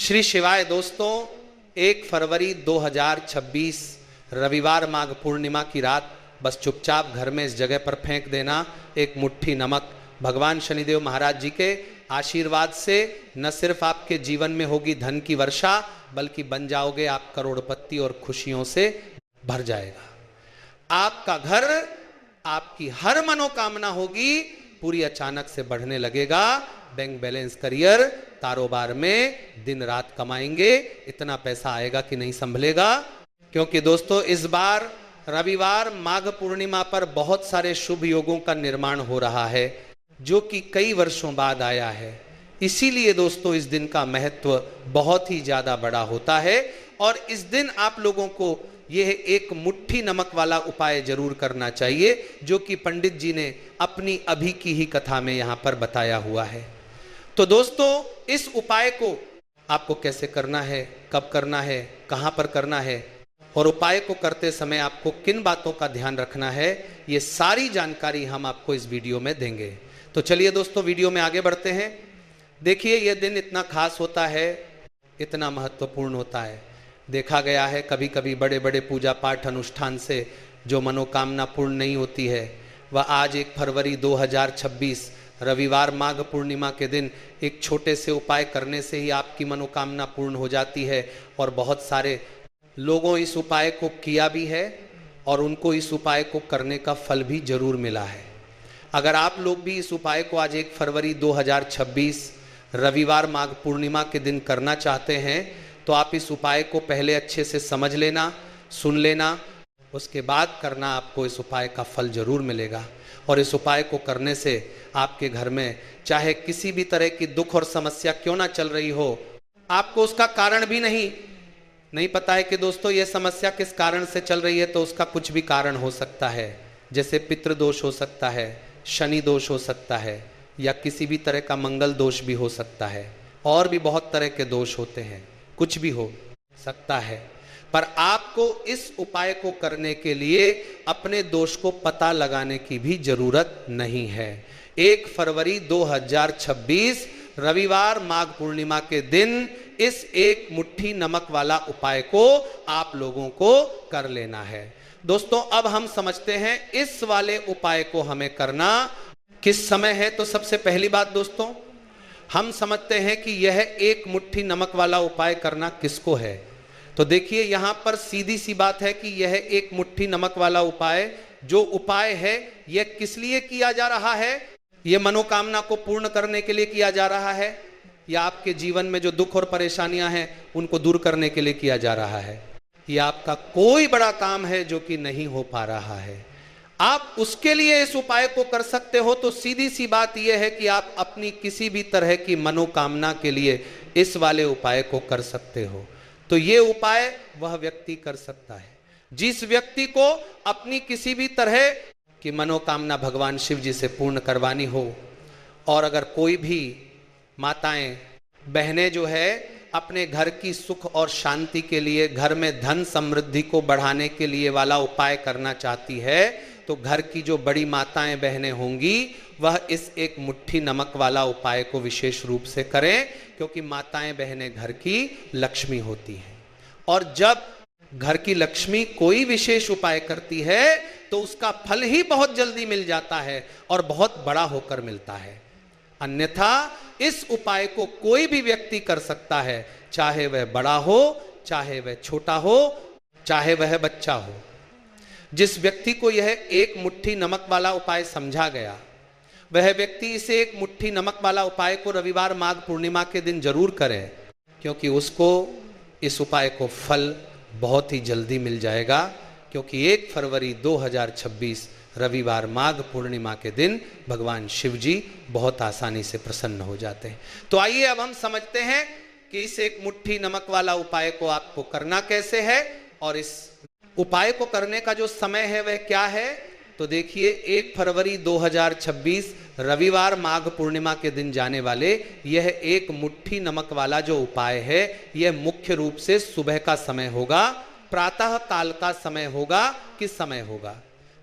श्री शिवाय दोस्तों, 1 फरवरी 2026 रविवार माघ पूर्णिमा की रात बस चुपचाप घर में इस जगह पर फेंक देना एक मुट्ठी नमक। भगवान शनिदेव महाराज जी के आशीर्वाद से न सिर्फ आपके जीवन में होगी धन की वर्षा, बल्कि बन जाओगे आप करोड़पति और खुशियों से भर जाएगा आपका घर। आपकी हर मनोकामना होगी पूरी अचानक से बढ़ने लगेगा। बैंक बैलेंस, करियर, कारोबार में दिन रात कमाएंगे, इतना पैसा आएगा कि नहीं संभलेगा। क्योंकि दोस्तों इस बार रविवार माघ पूर्णिमा पर बहुत सारे शुभ योगों का निर्माण हो रहा है जो कि कई वर्षों बाद आया है। इसीलिए दोस्तों इस दिन का महत्व बहुत ही ज्यादा बड़ा होता है और इस दिन आप लोगों को यह एक मुट्ठी नमक वाला उपाय जरूर करना चाहिए जो कि पंडित जी ने अपनी अभी की ही कथा में यहां पर बताया हुआ है। तो दोस्तों इस उपाय को आपको कैसे करना है, कब करना है, कहां पर करना है और उपाय को करते समय आपको किन बातों का ध्यान रखना है, ये सारी जानकारी हम आपको इस वीडियो में देंगे। तो चलिए दोस्तों वीडियो में आगे बढ़ते हैं। देखिए यह दिन इतना खास होता है, इतना महत्वपूर्ण होता है। देखा गया है कभी कभी बड़े बड़े पूजा पाठ अनुष्ठान से जो मनोकामना पूर्ण नहीं होती है, वह आज 1 फरवरी 2026 रविवार माघ पूर्णिमा के दिन एक छोटे से उपाय करने से ही आपकी मनोकामना पूर्ण हो जाती है। और बहुत सारे लोगों इस उपाय को किया भी है और उनको इस उपाय को करने का फल भी जरूर मिला है। अगर आप लोग भी इस उपाय को आज 1 फरवरी 2026 रविवार माघ पूर्णिमा के दिन करना चाहते हैं तो आप इस उपाय को पहले अच्छे से समझ लेना, सुन लेना, उसके बाद करना, आपको इस उपाय का फल जरूर मिलेगा। और इस उपाय को करने से आपके घर में चाहे किसी भी तरह की दुख और समस्या क्यों ना चल रही हो, आपको उसका कारण भी नहीं पता है कि दोस्तों ये समस्या किस कारण से चल रही है, तो उसका कुछ भी कारण हो सकता है। जैसे पितृदोष हो सकता है, शनि दोष हो सकता है, या किसी भी तरह का मंगल दोष भी हो सकता है, और भी बहुत तरह के दोष होते हैं, कुछ भी हो सकता है। पर आपको इस उपाय को करने के लिए अपने दोष को पता लगाने की भी जरूरत नहीं है। 1 फरवरी 2026 रविवार माघ पूर्णिमा के दिन इस एक मुट्ठी नमक वाला उपाय को आप लोगों को कर लेना है। दोस्तों अब हम समझते हैं इस वाले उपाय को हमें करना किस समय है। तो सबसे पहली बात दोस्तों हम समझते हैं कि यह एक मुट्ठी नमक वाला उपाय करना किसको है। तो देखिए यहां पर सीधी सी बात है कि यह एक मुट्ठी नमक वाला उपाय जो उपाय है यह किस लिए किया जा रहा है। यह मनोकामना को पूर्ण करने के लिए किया जा रहा है या आपके जीवन में जो दुख और परेशानियां हैं उनको दूर करने के लिए किया जा रहा है, या आपका कोई बड़ा काम है जो कि नहीं हो पा रहा है, आप उसके लिए इस उपाय को कर सकते हो। तो सीधी सी बात यह है कि आप अपनी किसी भी तरह की मनोकामना के लिए इस वाले उपाय को कर सकते हो। तो ये उपाय वह व्यक्ति कर सकता है जिस व्यक्ति को अपनी किसी भी तरह की मनोकामना भगवान शिव जी से पूर्ण करवानी हो। और अगर कोई भी माताएं बहनें जो है अपने घर की सुख और शांति के लिए, घर में धन समृद्धि को बढ़ाने के लिए वाला उपाय करना चाहती है, तो घर की जो बड़ी माताएं बहनें होंगी वह इस एक मुट्ठी नमक वाला उपाय को विशेष रूप से करें, क्योंकि माताएं बहनें घर की लक्ष्मी होती हैं। और जब घर की लक्ष्मी कोई विशेष उपाय करती है तो उसका फल ही बहुत जल्दी मिल जाता है और बहुत बड़ा होकर मिलता है। अन्यथा इस उपाय को कोई भी व्यक्ति कर सकता है, चाहे वह बड़ा हो, चाहे वह छोटा हो, चाहे वह बच्चा हो। जिस व्यक्ति को यह एक मुट्ठी नमक वाला उपाय समझा गया वह व्यक्ति इसे एक मुट्ठी नमक वाला उपाय को रविवार माघ पूर्णिमा के दिन जरूर करे, क्योंकि उसको इस उपाय को फल बहुत ही जल्दी मिल जाएगा। क्योंकि 1 फरवरी 2026 रविवार माघ पूर्णिमा के दिन भगवान शिव जी बहुत आसानी से प्रसन्न हो जाते हैं। तो आइए अब हम समझते हैं कि इस एक मुट्ठी नमक वाला उपाय को आपको करना कैसे है और इस उपाय को करने का जो समय है वह क्या है। तो देखिए 1 फरवरी 2026 रविवार माघ पूर्णिमा के दिन जाने वाले यह एक मुट्ठी नमक वाला जो उपाय है यह मुख्य रूप से सुबह का समय होगा, प्रातः काल का समय होगा। किस समय होगा?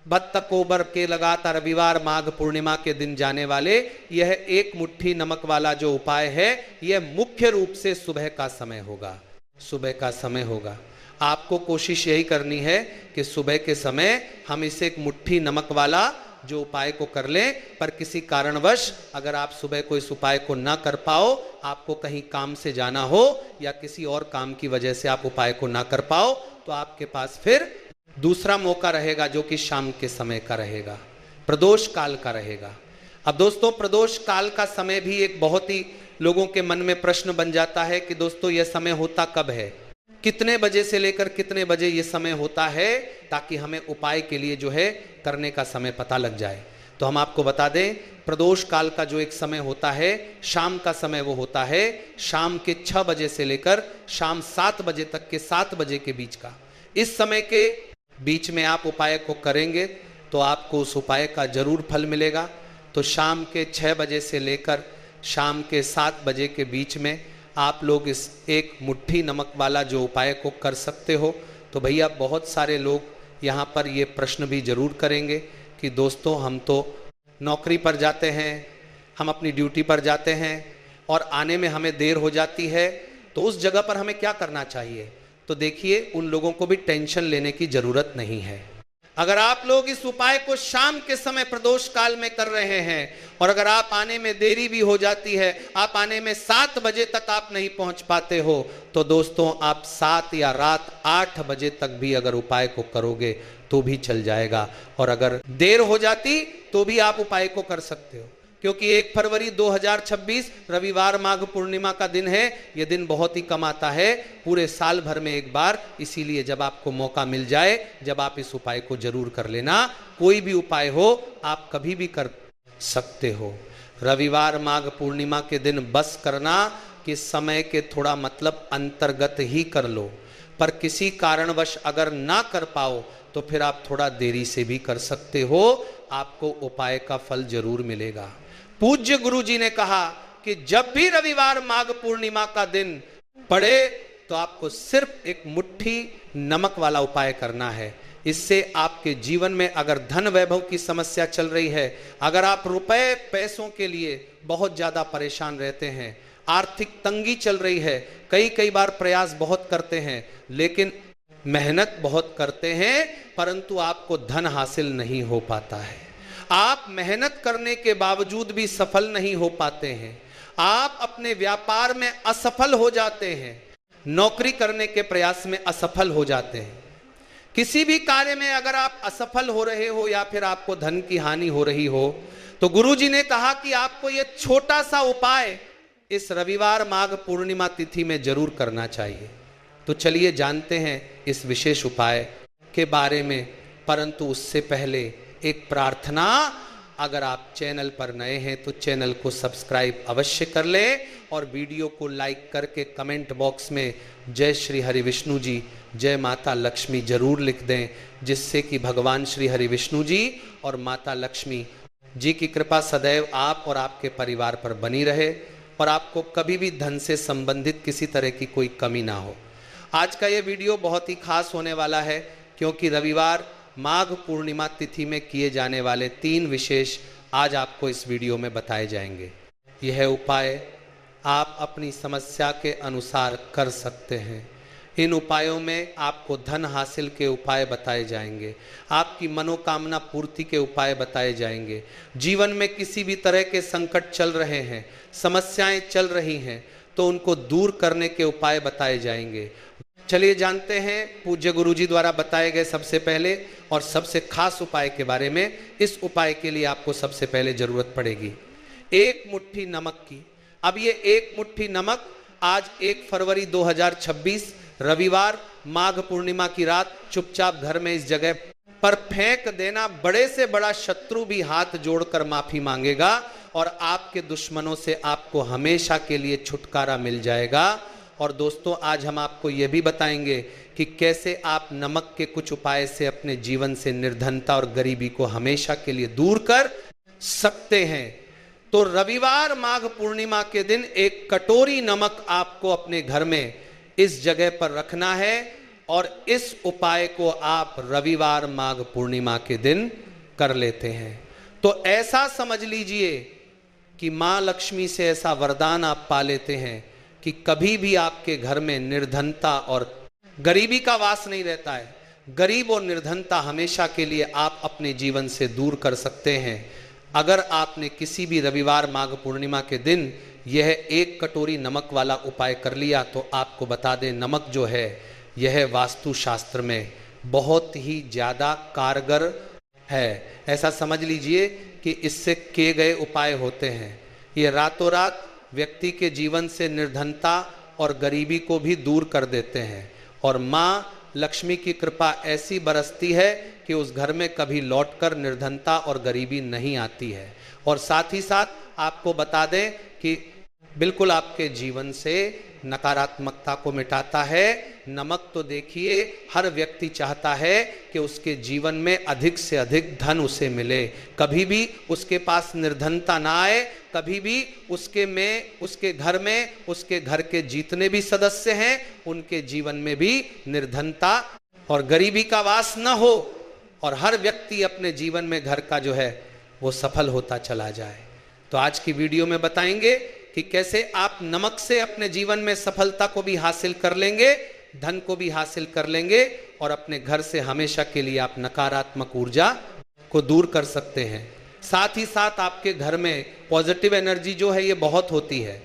भत्तकोबर के लगातार रविवार माघ पूर्णिमा के दिन जाने वाले यह एक मुट्ठी नमक वाला जो उपाय है, यह मुख्य रूप से सुबह का समय होगा। सुबह का समय होगा। आपको कोशिश यही करनी है कि सुबह के समय हम इसे एक मुट्ठी नमक वाला जो उपाय को कर लें। पर किसी कारणवश अगर आप सुबह को इस उपाय को ना कर पाओ, आपको कहीं काम से जाना हो या किसी और काम की वजह से आप उपाय को ना कर पाओ, तो आपके पास फिर दूसरा मौका रहेगा जो कि शाम के समय का रहेगा, प्रदोष काल का रहेगा। अब दोस्तों, प्रदोष काल का समय भी एक बहुत ही लोगों के मन में प्रश्न बन जाता है कि दोस्तों यह समय होता कब है, कितने बजे से लेकर कितने बजे यह समय होता है, ताकि हमें उपाय के लिए जो है करने का समय पता लग जाए। तो हम आपको बता दें, प्रदोष काल का जो एक समय होता है, शाम का समय वो होता है शाम के 6 बजे से लेकर शाम 7 बजे तक के 7 बजे के बीच का। इस समय के बीच में आप उपाय को करेंगे तो आपको उस उपाय का जरूर फल मिलेगा। तो शाम के 6 बजे से लेकर शाम के 7 बजे के बीच में आप लोग इस एक मुट्ठी नमक वाला जो उपाय को कर सकते हो। तो भैया बहुत सारे लोग यहाँ पर ये प्रश्न भी जरूर करेंगे कि दोस्तों हम तो नौकरी पर जाते हैं, हम अपनी ड्यूटी पर जाते हैं और आने में हमें देर हो जाती है, तो उस जगह पर हमें क्या करना चाहिए। तो देखिए, उन लोगों को भी टेंशन लेने की जरूरत नहीं है। अगर आप लोग इस उपाय को शाम के समय प्रदोष काल में कर रहे हैं और अगर आप आने में देरी भी हो जाती है, आप आने में 7 बजे तक आप नहीं पहुंच पाते हो, तो दोस्तों आप 7 या रात 8 बजे तक भी अगर उपाय को करोगे तो भी चल जाएगा। और अगर देर हो जाती तो भी आप उपाय को कर सकते हो, क्योंकि 1 फरवरी 2026 रविवार माघ पूर्णिमा का दिन है। यह दिन बहुत ही कम आता है, पूरे साल भर में एक बार। इसीलिए जब आपको मौका मिल जाए, जब आप इस उपाय को जरूर कर लेना। कोई भी उपाय हो आप कभी भी कर सकते हो। रविवार माघ पूर्णिमा के दिन बस करना कि समय के थोड़ा मतलब अंतर्गत ही कर लो, पर किसी कारणवश अगर ना कर पाओ तो फिर आप थोड़ा देरी से भी कर सकते हो, आपको उपाय का फल जरूर मिलेगा। पूज्य गुरु जी ने कहा कि जब भी रविवार माघ पूर्णिमा का दिन पड़े तो आपको सिर्फ एक मुट्ठी नमक वाला उपाय करना है। इससे आपके जीवन में अगर धन वैभव की समस्या चल रही है, अगर आप रुपए पैसों के लिए बहुत ज्यादा परेशान रहते हैं, आर्थिक तंगी चल रही है, कई बार प्रयास बहुत करते हैं लेकिन मेहनत बहुत करते हैं परंतु आपको धन हासिल नहीं हो पाता है, आप मेहनत करने के बावजूद भी सफल नहीं हो पाते हैं, आप अपने व्यापार में असफल हो जाते हैं, नौकरी करने के प्रयास में असफल हो जाते हैं, किसी भी कार्य में अगर आप असफल हो रहे हो या फिर आपको धन की हानि हो रही हो, तो गुरुजी ने कहा कि आपको यह छोटा सा उपाय इस रविवार माघ पूर्णिमा तिथि में जरूर करना चाहिए। तो चलिए जानते हैं इस विशेष उपाय के बारे में, परंतु उससे पहले एक प्रार्थना। अगर आप चैनल पर नए हैं तो चैनल को सब्सक्राइब अवश्य कर लें और वीडियो को लाइक करके कमेंट बॉक्स में जय श्री हरि विष्णु जी, जय माता लक्ष्मी जरूर लिख दें, जिससे कि भगवान श्री हरि विष्णु जी और माता लक्ष्मी जी की कृपा सदैव आप और आपके परिवार पर बनी रहे और आपको कभी भी धन से संबंधित किसी तरह की कोई कमी ना हो। आज का ये वीडियो बहुत ही खास होने वाला है, क्योंकि रविवार माघ पूर्णिमा तिथि में किए जाने वाले 3 विशेष आज आपको इस वीडियो में बताए जाएंगे। यह उपाय आप अपनी समस्या के अनुसार कर सकते हैं। इन उपायों में आपको धन हासिल के उपाय बताए जाएंगे, आपकी मनोकामना पूर्ति के उपाय बताए जाएंगे। जीवन में किसी भी तरह के संकट चल रहे हैं, समस्याएं चल रही हैं, तो उनको दूर करने के उपाय बताए जाएंगे। चलिए जानते हैं पूज्य गुरुजी द्वारा बताए गए सबसे पहले और सबसे खास उपाय के बारे में। इस उपाय के लिए आपको सबसे पहले जरूरत पड़ेगी 1 मुट्ठी नमक की। अब ये 1 मुट्ठी नमक आज 1 फरवरी 2026 रविवार माघ पूर्णिमा की रात चुपचाप घर में इस जगह पर फेंक देना। बड़े से बड़ा शत्रु भी हाथ जोड़कर माफी मांगेगा और आपके दुश्मनों से आपको हमेशा के लिए छुटकारा मिल जाएगा। और दोस्तों, आज हम आपको यह भी बताएंगे कि कैसे आप नमक के कुछ उपाय से अपने जीवन से निर्धनता और गरीबी को हमेशा के लिए दूर कर सकते हैं। तो रविवार माघ पूर्णिमा के दिन 1 कटोरी नमक आपको अपने घर में इस जगह पर रखना है। और इस उपाय को आप रविवार माघ पूर्णिमा के दिन कर लेते हैं तो ऐसा समझ लीजिए कि मां लक्ष्मी से ऐसा वरदान आप पा लेते हैं कि कभी भी आपके घर में निर्धनता और गरीबी का वास नहीं रहता है। गरीब और निर्धनता हमेशा के लिए आप अपने जीवन से दूर कर सकते हैं अगर आपने किसी भी रविवार माघ पूर्णिमा के दिन यह 1 कटोरी नमक वाला उपाय कर लिया। तो आपको बता दें, नमक जो है यह वास्तु शास्त्र में बहुत ही ज़्यादा कारगर है। ऐसा समझ लीजिए कि इससे किए गए उपाय होते हैं, ये रातों रात व्यक्ति के जीवन से निर्धनता और गरीबी को भी दूर कर देते हैं और माँ लक्ष्मी की कृपा ऐसी बरसती है कि उस घर में कभी लौटकर निर्धनता और गरीबी नहीं आती है। और साथ ही साथ आपको बता दें कि बिल्कुल आपके जीवन से नकारात्मकता को मिटाता है। नमक तो देखिए हर व्यक्ति चाहता है कि उसके जीवन में अधिक से अधिक धन उसे मिले, कभी भी उसके पास निर्धनता ना आए, कभी भी उसके घर में उसके घर के जितने भी सदस्य हैं उनके जीवन में भी निर्धनता और गरीबी का वास न हो और हर व्यक्ति अपने जीवन में घर का जो है वो सफल होता चला जाए। तो आज की वीडियो में बताएंगे कि कैसे आप नमक से अपने जीवन में सफलता को भी हासिल कर लेंगे, धन को भी हासिल कर लेंगे और अपने घर से हमेशा के लिए आप नकारात्मक ऊर्जा को दूर कर सकते हैं। साथ ही साथ आपके घर में पॉजिटिव एनर्जी जो है ये बहुत होती है।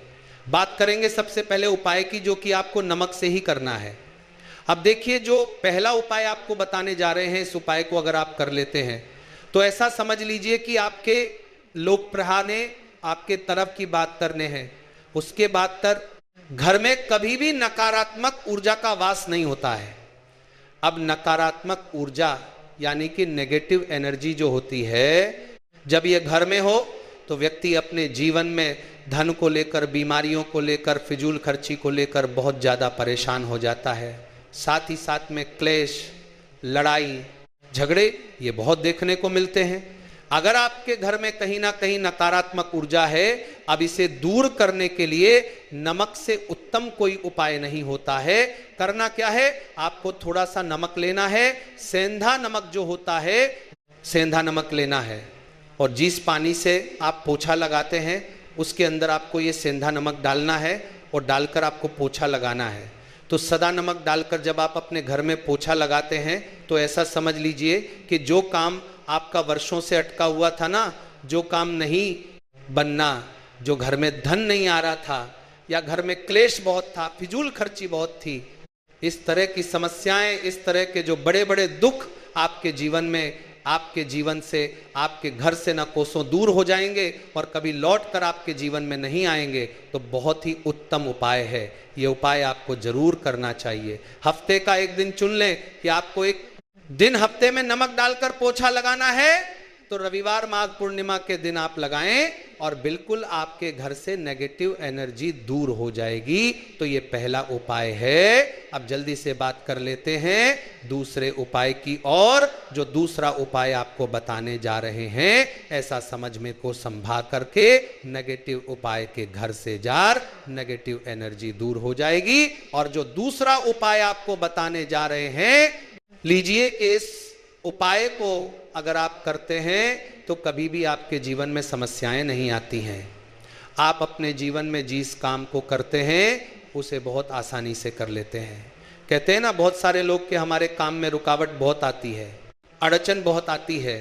बात करेंगे सबसे पहले उपाय की, जो कि आपको नमक से ही करना है। अब देखिए, जो पहला उपाय आपको बताने जा रहे हैं, इस उपाय को अगर आप कर लेते हैं तो ऐसा समझ लीजिए कि आपके लोक प्रहाने आपके तरफ की बात करने हैं, उसके बाद तक घर में कभी भी नकारात्मक ऊर्जा का वास नहीं होता है। अब नकारात्मक ऊर्जा यानी कि नेगेटिव एनर्जी जो होती है, जब ये घर में हो तो व्यक्ति अपने जीवन में धन को लेकर, बीमारियों को लेकर, फिजूल खर्ची को लेकर बहुत ज़्यादा परेशान हो जाता है। साथ ही साथ में क्लेश, लड़ाई झगड़े ये बहुत देखने को मिलते हैं। अगर आपके घर में कहीं ना कहीं नकारात्मक ऊर्जा है, अब इसे दूर करने के लिए नमक से उत्तम कोई उपाय नहीं होता है। करना क्या है, आपको थोड़ा सा नमक लेना है, सेंधा नमक जो होता है, सेंधा नमक लेना है और जिस पानी से आप पोछा लगाते हैं उसके अंदर आपको ये सेंधा नमक डालना है और डालकर आपको पोछा लगाना है। तो सदा नमक डालकर जब आप अपने घर में पोछा लगाते हैं तो ऐसा समझ लीजिए कि जो काम आपका वर्षों से अटका हुआ था ना, जो काम नहीं बनना, जो घर में धन नहीं आ रहा था या घर में क्लेश बहुत था, फिजूल खर्ची बहुत थी, इस तरह की समस्याएं, इस तरह के जो बड़े बड़े दुख आपके जीवन में, आपके जीवन से, आपके घर से न कोसों दूर हो जाएंगे और कभी लौट कर आपके जीवन में नहीं आएंगे। तो बहुत ही उत्तम उपाय है, ये उपाय आपको जरूर करना चाहिए। हफ्ते का एक दिन चुन लें कि आपको एक दिन हफ्ते में नमक डालकर पोछा लगाना है, तो रविवार माघ पूर्णिमा के दिन आप लगाएं और बिल्कुल आपके घर से नेगेटिव एनर्जी दूर हो जाएगी। तो ये पहला उपाय है। अब जल्दी से बात कर लेते हैं दूसरे उपाय की, और जो दूसरा उपाय आपको बताने जा रहे हैं, ऐसा समझ में को संभाल करके नेगेटिव उपाय के घर से जार, नेगेटिव एनर्जी दूर हो जाएगी। और जो दूसरा उपाय आपको बताने जा रहे हैं, लीजिए, इस उपाय को अगर आप करते हैं तो कभी भी आपके जीवन में समस्याएं नहीं आती हैं। आप अपने जीवन में जिस काम को करते हैं उसे बहुत आसानी से कर लेते हैं। कहते हैं ना, बहुत सारे लोग के हमारे काम में रुकावट बहुत आती है, अड़चन बहुत आती है,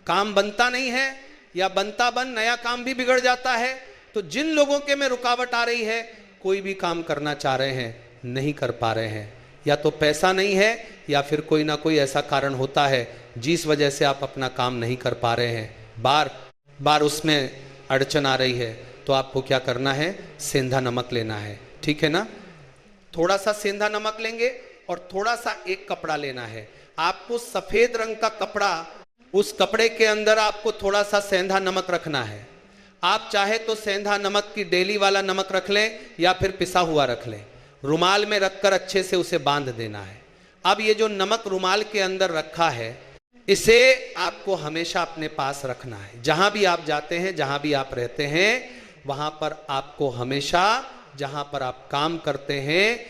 काम बनता नहीं है या बनता बन नया काम भी बिगड़ जाता है। तो जिन लोगों के में रुकावट आ रही है, कोई भी काम करना चाह रहे हैं, नहीं कर पा रहे हैं, या तो पैसा नहीं है या फिर कोई ना कोई ऐसा कारण होता है जिस वजह से आप अपना काम नहीं कर पा रहे हैं, बार बार उसमें अड़चन आ रही है, तो आपको क्या करना है, सेंधा नमक लेना है। ठीक है ना, थोड़ा सा सेंधा नमक लेंगे और थोड़ा सा एक कपड़ा लेना है। आपको सफेद रंग का कपड़ा, उस कपड़े के अंदर आपको थोड़ा सा सेंधा नमक रखना है। आप चाहे तो सेंधा नमक की डेली वाला नमक रख लें या फिर पिसा हुआ रख लें। रुमाल में रखकर अच्छे से उसे बांध देना है। अब ये जो नमक रुमाल के अंदर रखा है, इसे आपको हमेशा अपने पास रखना है। जहां भी आप जाते हैं, जहां भी आप रहते हैं, वहां पर आपको हमेशा, जहां पर आप काम करते हैं,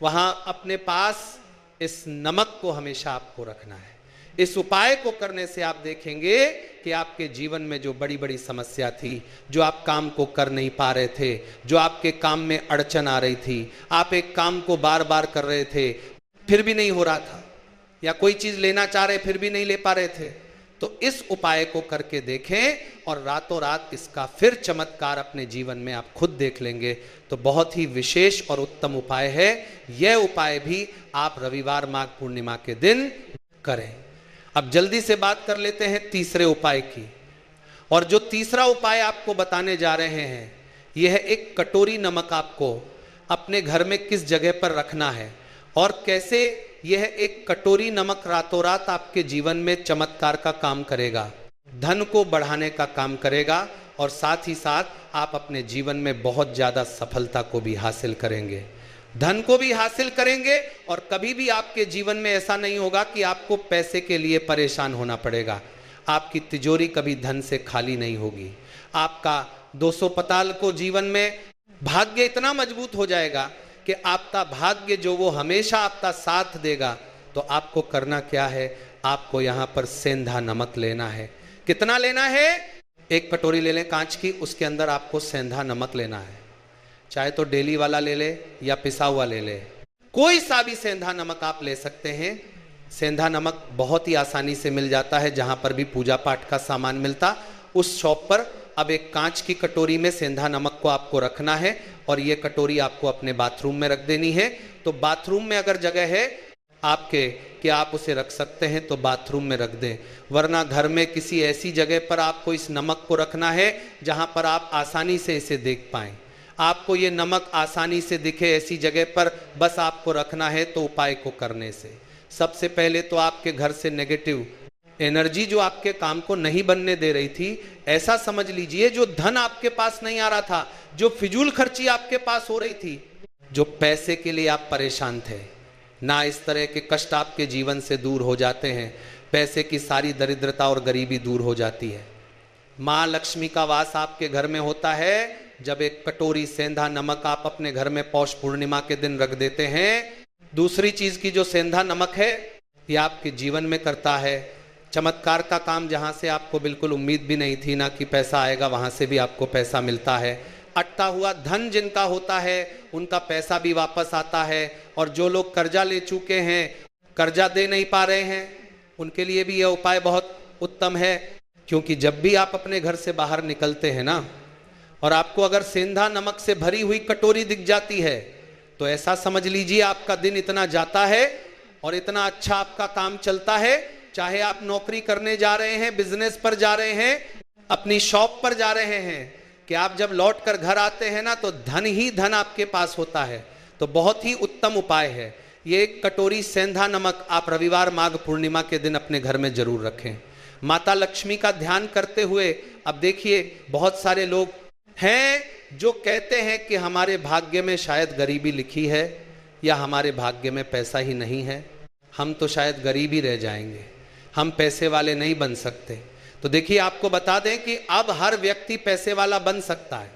वहां अपने पास इस नमक को हमेशा आपको रखना है। इस उपाय को करने से आप देखेंगे कि आपके जीवन में जो बड़ी बड़ी समस्या थी, जो आप काम को कर नहीं पा रहे थे, जो आपके काम में अड़चन आ रही थी, आप एक काम को बार बार कर रहे थे फिर भी नहीं हो रहा था, या कोई चीज लेना चाह रहे फिर भी नहीं ले पा रहे थे, तो इस उपाय को करके देखें और रातों रात इसका फिर चमत्कार अपने जीवन में आप खुद देख लेंगे। तो बहुत ही विशेष और उत्तम उपाय है। यह उपाय भी आप रविवार माघ पूर्णिमा के दिन करें। अब जल्दी से बात कर लेते हैं तीसरे उपाय की। और जो तीसरा उपाय आपको बताने जा रहे हैं, यह है एक कटोरी नमक आपको अपने घर में किस जगह पर रखना है और कैसे यह एक कटोरी नमक रातों रात आपके जीवन में चमत्कार का काम करेगा, धन को बढ़ाने का काम करेगा और साथ ही साथ आप अपने जीवन में बहुत ज्यादा सफलता को भी हासिल करेंगे, धन को भी हासिल करेंगे। और कभी भी आपके जीवन में ऐसा नहीं होगा कि आपको पैसे के लिए परेशान होना पड़ेगा। आपकी तिजोरी कभी धन से खाली नहीं होगी। आपका 200 पताल को जीवन में भाग्य इतना मजबूत हो जाएगा कि आपका भाग्य जो वो हमेशा आपका साथ देगा। तो आपको करना क्या है, आपको यहां पर सेंधा नमक लेना है। कितना लेना है? एक कटोरी ले लें कांच की, उसके अंदर आपको सेंधा नमक लेना है। चाहे तो डेली वाला ले ले या पिसा हुआ ले ले, कोई सा भी सेंधा नमक आप ले सकते हैं। सेंधा नमक बहुत ही आसानी से मिल जाता है, जहां पर भी पूजा पाठ का सामान मिलता उस शॉप पर। अब एक कांच की कटोरी में सेंधा नमक को आपको रखना है और ये कटोरी आपको अपने बाथरूम में रख देनी है। तो बाथरूम में अगर जगह है आपके कि आप उसे रख सकते हैं तो बाथरूम में रख दें, वरना घर में किसी ऐसी जगह पर आपको इस नमक को रखना है जहां पर आप आसानी से इसे देख पाएं। आपको ये नमक आसानी से दिखे ऐसी जगह पर बस आपको रखना है। तो उपाय को करने से सबसे पहले तो आपके घर से नेगेटिव एनर्जी जो आपके काम को नहीं बनने दे रही थी, ऐसा समझ लीजिए जो धन आपके पास नहीं आ रहा था, जो फिजूल खर्ची आपके पास हो रही थी, जो पैसे के लिए आप परेशान थे ना, इस तरह के कष्ट आपके जीवन से दूर हो जाते हैं। पैसे की सारी दरिद्रता और गरीबी दूर हो जाती है। माँ लक्ष्मी का वास आपके घर में होता है जब एक कटोरी सेंधा नमक आप अपने घर में पौष पूर्णिमा के दिन रख देते हैं। दूसरी चीज की जो सेंधा नमक है ये आपके जीवन में करता है चमत्कार का काम, जहां से आपको बिल्कुल उम्मीद भी नहीं थी ना कि पैसा आएगा, वहां से भी आपको पैसा मिलता है। अटका हुआ धन जिनका होता है उनका पैसा भी वापस आता है। और जो लोग कर्जा ले चुके हैं, कर्जा दे नहीं पा रहे हैं, उनके लिए भी यह उपाय बहुत उत्तम है। क्योंकि जब भी आप अपने घर से बाहर निकलते हैं ना, और आपको अगर सेंधा नमक से भरी हुई कटोरी दिख जाती है, तो ऐसा समझ लीजिए आपका दिन इतना जाता है और इतना अच्छा आपका काम चलता है। चाहे आप नौकरी करने जा रहे हैं, बिजनेस पर जा रहे हैं, अपनी शॉप पर जा रहे हैं, कि आप जब लौट कर घर आते हैं ना तो धन ही धन आपके पास होता है। तो बहुत ही उत्तम उपाय है ये। एक कटोरी सेंधा नमक आप रविवार माघ पूर्णिमा के दिन अपने घर में जरूर रखें। माता लक्ष्मी का ध्यान करते हुए, अब देखिए बहुत सारे लोग हैं जो कहते हैं कि हमारे भाग्य में शायद गरीबी लिखी है या हमारे भाग्य में पैसा ही नहीं है, हम तो शायद गरीब ही रह जाएंगे, हम पैसे वाले नहीं बन सकते। तो देखिए आपको बता दें कि अब हर व्यक्ति पैसे वाला बन सकता है।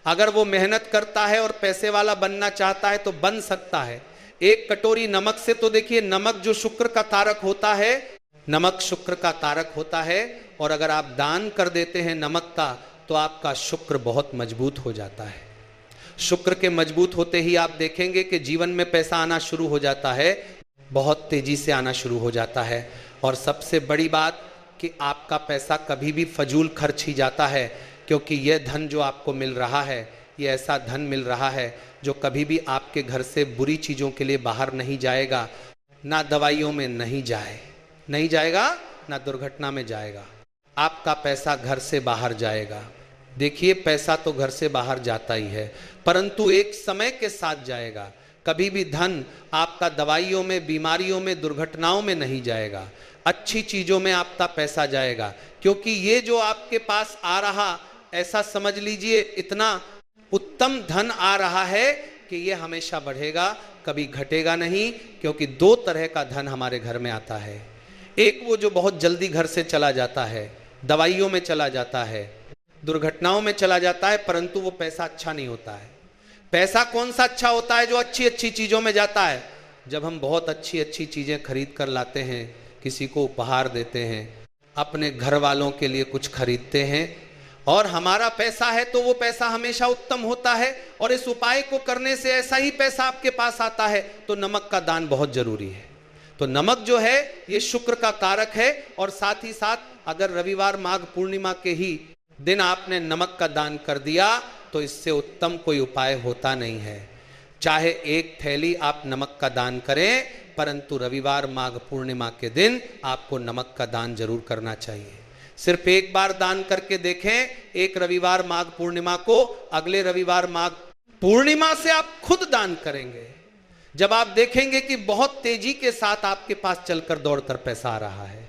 अगर वो मेहनत करता है और पैसे वाला बनना चाहता है तो बन सकता है। एक कटोरी नमक से, तो देखिए नमक जो शुक्र का कारक होता है, नमक शुक्र का कारक होता है, और अगर आप दान कर देते हैं नमक का तो आपका शुक्र बहुत मजबूत हो जाता है। शुक्र के मजबूत होते ही आप देखेंगे कि जीवन में पैसा आना शुरू हो जाता है, बहुत तेजी से आना शुरू हो जाता है। और सबसे बड़ी बात कि आपका पैसा कभी भी फजूल खर्च ही जाता है, क्योंकि यह धन जो आपको मिल रहा है, ये ऐसा धन मिल रहा है जो कभी भी आपके घर से बुरी चीज़ों के लिए बाहर नहीं जाएगा, ना दवाइयों में नहीं जाएगा, ना दुर्घटना में जाएगा। आपका पैसा घर से बाहर जाएगा। देखिए पैसा तो घर से बाहर जाता ही है, परंतु एक समय के साथ जाएगा। कभी भी धन आपका दवाइयों में, बीमारियों में, दुर्घटनाओं में नहीं जाएगा, अच्छी चीजों में आपका पैसा जाएगा। क्योंकि ये जो आपके पास आ रहा, ऐसा समझ लीजिए इतना उत्तम धन आ रहा है कि ये हमेशा बढ़ेगा, कभी घटेगा नहीं। क्योंकि दो तरह का धन हमारे घर में आता है। एक वो जो बहुत जल्दी घर से चला जाता है, दवाइयों में चला जाता है, दुर्घटनाओं में चला जाता है, परंतु वो पैसा अच्छा नहीं होता है। पैसा कौन सा अच्छा होता है? जो अच्छी अच्छी चीजों में जाता है। जब हम बहुत अच्छी अच्छी चीज़ें खरीद कर लाते हैं, किसी को उपहार देते हैं, अपने घर वालों के लिए कुछ खरीदते हैं, और हमारा पैसा है तो वो पैसा हमेशा उत्तम होता है, और इस उपाय को करने से ऐसा ही पैसा आपके पास आता है, तो नमक का दान बहुत जरूरी है। तो नमक जो है ये शुक्र का कारक है, और साथ ही साथ अगर रविवार माघ पूर्णिमा के ही दिन आपने नमक का दान कर दिया तो इससे उत्तम कोई उपाय होता नहीं है। चाहे एक थैली आप नमक का दान करें, परंतु रविवार माघ पूर्णिमा के दिन आपको नमक का दान जरूर करना चाहिए। सिर्फ एक बार दान करके देखें, एक रविवार माघ पूर्णिमा को, अगले रविवार माघ पूर्णिमा से आप खुद दान करेंगे, जब आप देखेंगे कि बहुत तेजी के साथ आपके पास चलकर दौड़कर पैसा आ रहा है।